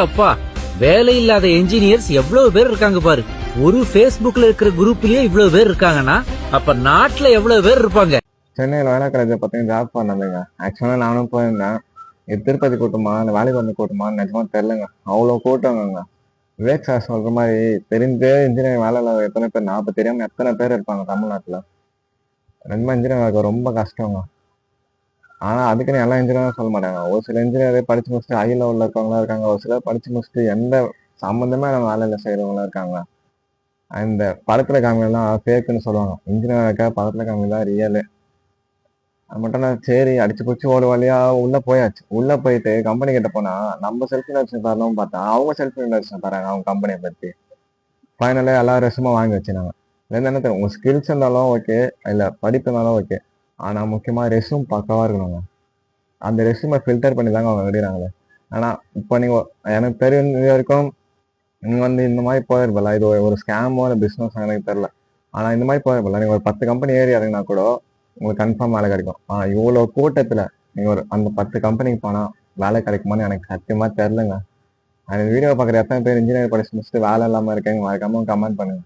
அப்பா, வேலை இல்லாத என்ஜினியர்ஸ் எவ்வளவு பேர் இருக்காங்க பாரு. ஒரு Facebookல இருக்கிற குரூப்லயே இவ்வளவு பேர் இருக்காங்கன்னா அப்ப நாட்டுல எவ்வளவு பேர் இருப்பாங்க. சென்னையில் வேலை கிடைச்ச பார்த்தீங்கன்னா ஜாப் பண்ணதுங்க. ஆக்சுவலாக நானும் போயிருந்தேன். இது திருப்பதி கூட்டமா இந்த வேலைக்கு கூட்டமான்னு நிஜமா தெரிலங்க. அவ்வளோ கூட்டங்க. விவேக் சார் சொல்ற மாதிரி தெரிஞ்சே இன்ஜினியரிங் வேலையில் எத்தனை பேர், நான் இப்போ தெரியாமல் எத்தனை பேர் இருப்பாங்க தமிழ்நாட்டில். ரெண்டுமே இன்ஜினியர் ரொம்ப கஷ்டங்க. ஆனால் அதுக்குன்னு எல்லா இன்ஜினியரும் சொல்ல மாட்டாங்க. ஒரு சில இன்ஜினியரே படிச்சு முடிச்சுட்டு ஹை லெவலில் இருக்கவங்களா இருக்காங்க. ஒரு சிலர் படிச்சு முடிச்சுட்டு எந்த சம்மந்தமே நம்ம வேலையில் செய்கிறவங்களா இருக்காங்க. அந்த படத்துல காமிலாம் ஃபேக்குன்னு சொல்லுவாங்க. இன்ஜினியர் இருக்க படத்துல காமிதான் ரியலு. அது மட்டும் இல்ல, சரி அடிச்சு பிடிச்சி ஒரு வழியா உள்ள போயாச்சு. உள்ள போயிட்டு கம்பெனி கிட்ட போனா நம்ம செல்ஃப் இன்ட்ரடக்ஷன் தரணும்னு பார்த்தா அவங்க செல்ஃப் இன்ட்ரடக்ஷன் தராங்க அவங்க கம்பெனியை பத்தி. ஃபைனலாக எல்லா ரெஸ்யூமா வாங்கி வச்சுனாங்க. இதுல என்ன தெரியும், உங்க ஸ்கில்ஸ் இருந்தாலும் ஓகே, இல்லை படிப்பு இருந்தாலும் ஓகே, ஆனா முக்கியமா ரெஸ்யூம் பக்கவா இருக்கணுங்க. அந்த ரெஸ்யூமை ஃபில்டர் பண்ணி தாங்க அவங்க விடுறாங்களே. ஆனா இப்போ நீங்க எனக்கு தெரியும் இது வரைக்கும் நீங்க இந்த மாதிரி போயிருப்பல, இது ஒரு ஸ்கேமோ இல்லை பிஸ்னஸ் எனக்கு தெரியல. ஆனா இந்த மாதிரி போயிருப்பல, நீங்க ஒரு 10 கம்பெனி ஏறி இறங்கினா கூட உங்களுக்கு கன்ஃபார்ம் வேலை கிடைக்கும். ஆனா இவ்வளவு கூட்டத்துல நீங்க அந்த 10 கம்பெனிக்கு போனா வேலை கிடைக்குமான்னு எனக்கு சத்தியமா தெரியலங்க. அந்த வீடியோ பாக்குற எத்தனை பேர் இன்ஜினியர் படிச்சு முடிச்சுட்டு வேலை இல்லாம இருக்கேங்க, மறக்காம கமெண்ட் பண்ணுங்க.